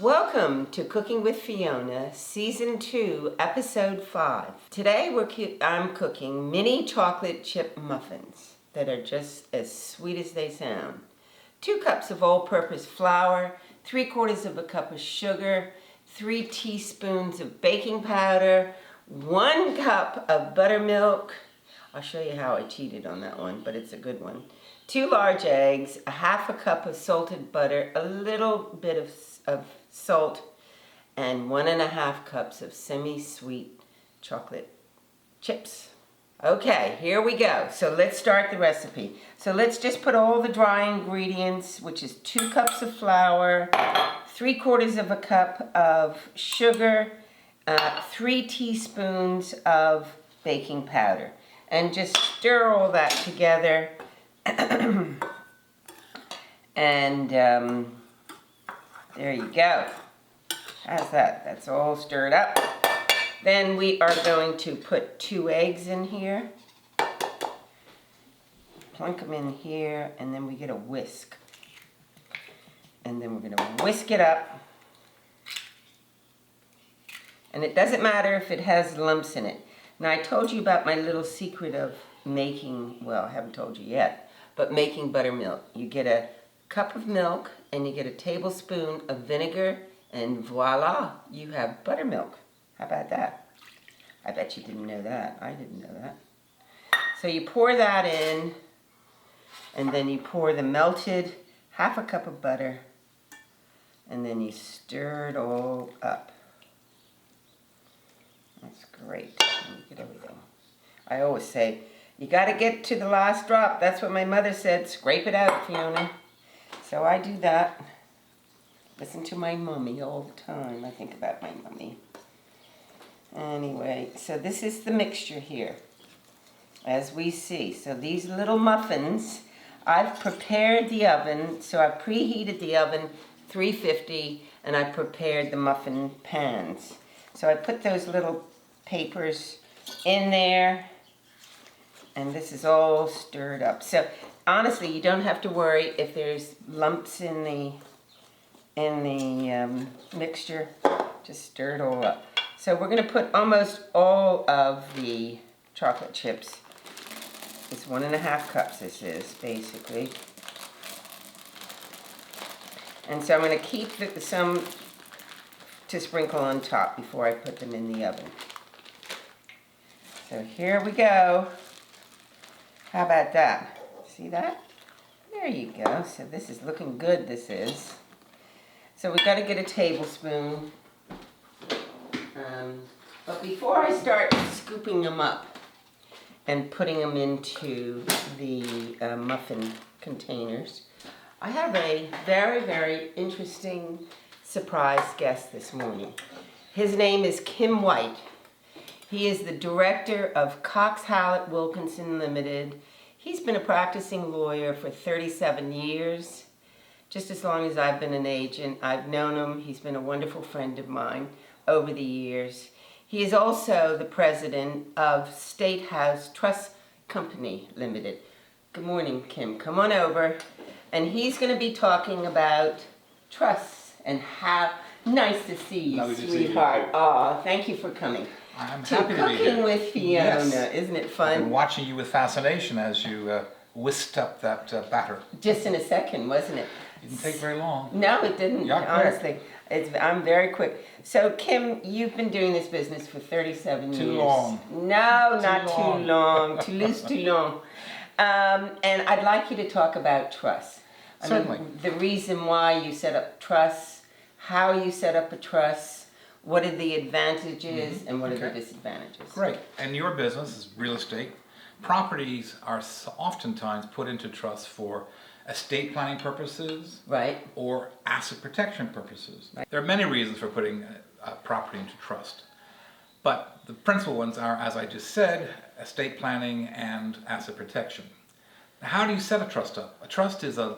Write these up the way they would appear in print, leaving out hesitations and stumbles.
Welcome to Cooking with Fiona, Season 2, Episode 5. Today I'm cooking mini chocolate chip muffins that are just as sweet as they sound. 2 cups of all-purpose flour, 3/4 of a cup of sugar, 3 teaspoons of baking powder, 1 cup of buttermilk. I'll show you how I cheated on that one, but it's a good one. 2 large eggs, a 1/2 cup of salted butter, a little bit of salt, and 1.5 cups of semi-sweet chocolate chips. Okay, here we go. So let's start the recipe. So let's just put all the dry ingredients, which is 2 cups of flour, 3/4 of a cup of sugar, 3 teaspoons of baking powder, and just stir all that together. And there you go. How's that? That's all stirred up. Then we are going to put 2 eggs in here. Plunk them in here, and then we get a whisk. And then we're going to whisk it up. And it doesn't matter if it has lumps in it. Now, I told you about my little secret of making, well, I haven't told you yet, but making buttermilk. You get a cup of milk, and you get a tablespoon of vinegar, and voila, you have buttermilk. How about that? I bet you didn't know that. I didn't know that. So you pour that in, and then you pour the melted 1/2 cup of butter, and then you stir it all up. That's great. Let me get everything. I always say, you got to get to the last drop. That's what my mother said. Scrape it out, Fiona. So I do that. Listen to my mummy all the time. I think about my mummy. Anyway, so this is the mixture here, as we see. So these little muffins, I've prepared the oven. So I preheated the oven 350, and I prepared the muffin pans. So I put those little papers in there, and this is all stirred up. So honestly, you don't have to worry if there's lumps in the mixture. Just stir it all up. So we're going to put almost all of the chocolate chips. It's 1.5 cups. This is basically, and so I'm going to keep some to sprinkle on top before I put them in the oven. So here we go. How about that? See that? There you go. So this is looking good, this is. So we've got to get a tablespoon. But before I start scooping them up and putting them into the muffin containers, I have a very, very interesting surprise guest this morning. His name is Kim White. He is the director of Cox Hallett Wilkinson Limited. He's been a practicing lawyer for 37 years, just as long as I've been an agent. I've known him. He's been a wonderful friend of mine over the years. He is also the president of State House Trust Company Limited. Good morning, Kim. Come on over. And he's going to be talking about trusts and how nice to see you, Lovely to sweetheart. see you. Aw, thank you for coming. I'm To happy to be Cooking here. with Fiona, Yes. isn't it I've fun? been watching you with fascination as you whisked up that batter. Just in a second, wasn't it? It didn't take very long. No, it didn't, You're quick. honestly. I'm very quick. So, Kim, you've been doing this business for 37 years. Too long. No, Too not long. too long. Too loose, too long. And I'd like you to talk about trusts. Certainly. The reason why you set up trusts, how you set up a trust, what are the advantages, and what are the Okay. disadvantages. Great. And your business is real estate. Properties are oftentimes put into trusts for estate planning purposes, Right? or asset protection purposes. There are many reasons for putting a property into trust. But the principal ones are, as I just said, estate planning and asset protection. Now, how do you set a trust up? A trust is a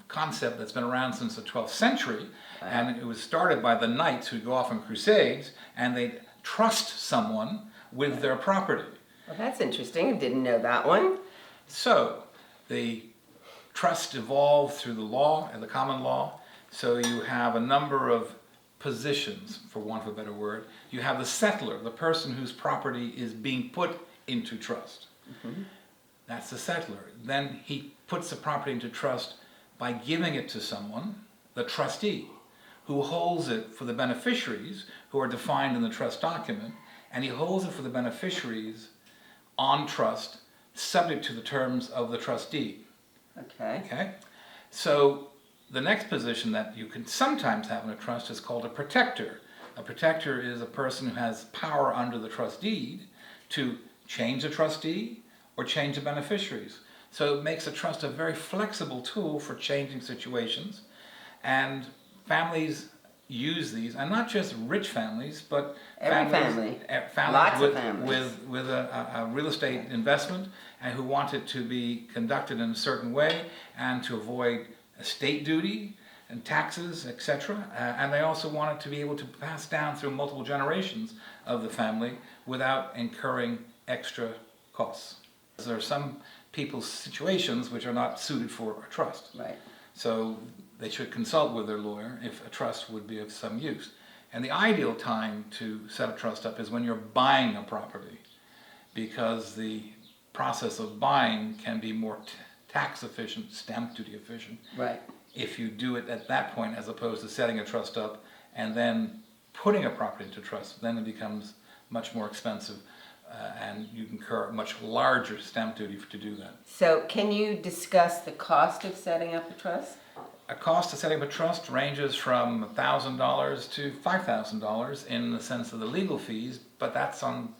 concept that's been around since the 12th century, and it was started by the knights who go off on crusades, and they trust someone with their property. Well, that's interesting. I didn't know that one. So the trust evolved through the law and the common law, So you have a number of positions, for want of a better word. You have the settler, the person whose property is being put into trust. Mm-hmm. That's the settler. Then he puts the property into trust by giving it to someone, the trustee, who holds it for the beneficiaries, who are defined in the trust document, and he holds it for the beneficiaries on trust, subject to the terms of the trustee. Okay. Okay? So the next position that you can sometimes have in a trust is called a protector. A protector is a person who has power under the trust deed to change the trustee or change the beneficiaries. So it makes a trust a very flexible tool for changing situations, and families use these, and not just rich families, but families Lots with, of families. with a real estate investment, and who want it to be conducted in a certain way and to avoid estate duty and taxes, etc. And they also want it to be able to pass down through multiple generations of the family without incurring extra costs. There are some people's situations which are not suited for a trust. Right. So they should consult with their lawyer if a trust would be of some use. And the ideal time to set a trust up is when you're buying a property, because the process of buying can be more tax efficient, stamp duty efficient. Right. If you do it at that point, as opposed to setting a trust up and then putting a property into trust, then it becomes much more expensive. And you incur a much larger stamp duty to do that. So can you discuss the cost of setting up a trust? A cost of setting up a trust ranges from $1,000 to $5,000 in the sense of the legal fees, but that's on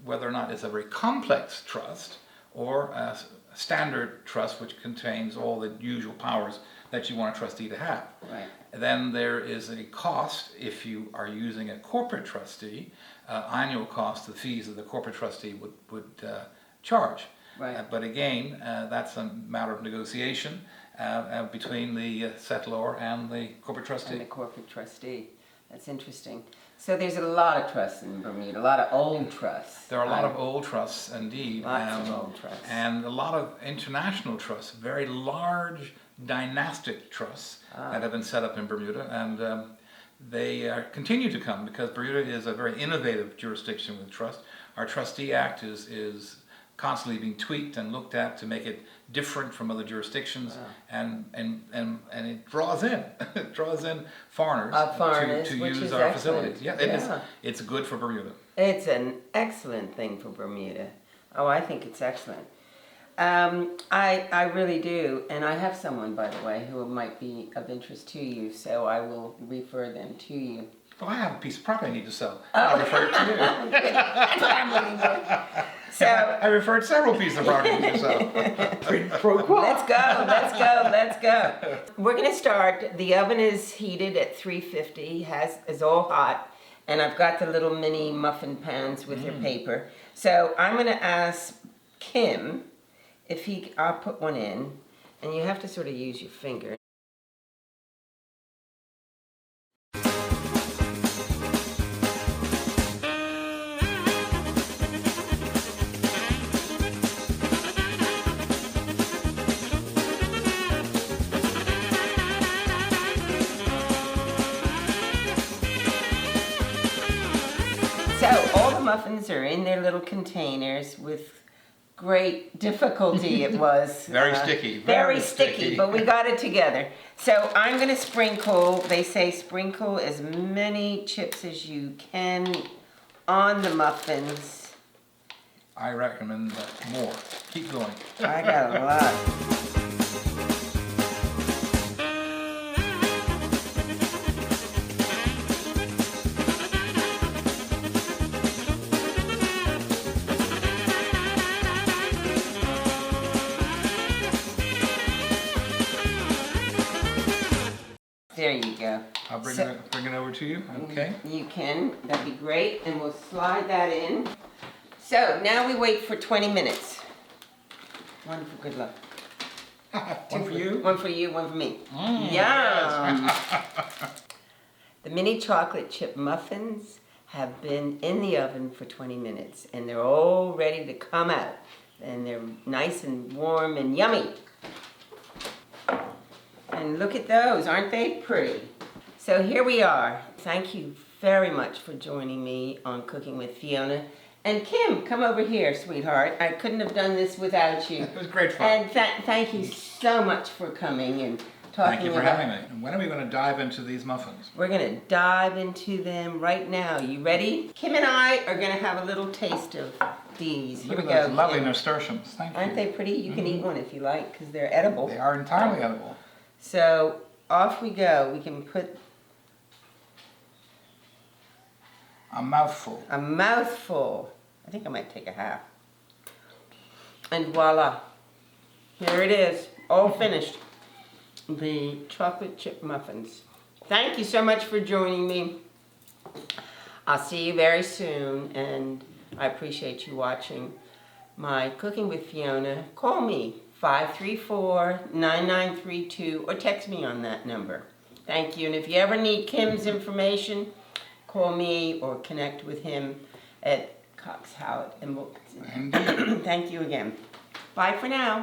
whether or not it's a very complex trust or a standard trust which contains all the usual powers that you want a trustee to have. Right. Then there is a cost if you are using a corporate trustee, annual cost, the fees that the corporate trustee would charge. Right. But again, that's a matter of negotiation between the settlor and the corporate trustee. And the corporate trustee. That's interesting. So there's a lot of trusts in Bermuda, a lot of old trusts. There are a lot of old trusts indeed. Lots of old trusts. And a lot of international trusts, very large dynastic trusts that have been set up in Bermuda, and they continue to come because Bermuda is a very innovative jurisdiction with trust. Our Trustee Act is constantly being tweaked and looked at to make it different from other jurisdictions. Wow. and it draws in foreigners, to use our excellent. facilities. Yeah, it's good for Bermuda. It's an excellent thing for Bermuda. Oh, I think it's excellent. I really do, and I have someone, by the way, who might be of interest to you, so I will refer them to you. Well, I have a piece of property I need to sell. I'll refer it to you. That's what I'm looking for. So I referred several pieces of property I need to sell. Let's go. We're going to start. The oven is heated at 350, is all hot, and I've got the little mini muffin pans with their paper. So I'm going to ask Kim if I'll put one in, and you have to sort of use your finger. So all the muffins are in their little containers with great difficulty. It was very sticky. Very sticky, but we got it together. So I'm going to sprinkle, they say sprinkle as many chips as you can on the muffins. I recommend more. Keep going. I got a lot. There you go. I'll bring it over to you. Okay. You can. That'd be great. And we'll slide that in. So now we wait for 20 minutes. One for good luck. One for you? One for you, one for me. Yum! Yes. The mini chocolate chip muffins have been in the oven for 20 minutes. And they're all ready to come out. And they're nice and warm and yummy. And look at those, aren't they pretty? So here we are. Thank you very much for joining me on Cooking with Fiona. And Kim, come over here, sweetheart. I couldn't have done this without you. It was great fun. And thank you so much for coming and talking Thank you for about... having me. And when are we going to dive into these muffins? We're going to dive into them right now. You ready? Kim and I are going to have a little taste of these. Here Look we at go. those lovely Kim. nasturtiums. Thank you. Aren't they pretty? You can eat one if you like because they're edible. They are entirely edible. So off we go. We can put A mouthful. a mouthful. I think I might take a half. And voila. Here it is. All finished. The chocolate chip muffins. Thank you so much for joining me. I'll see you very soon, and I appreciate you watching my Cooking with Fiona. Call me 534-9932 or text me on that number. Thank you. And if you ever need Kim's information, call me or connect with him at Cox Hallett Wilkinson. Indeed. Thank you again. Bye for now.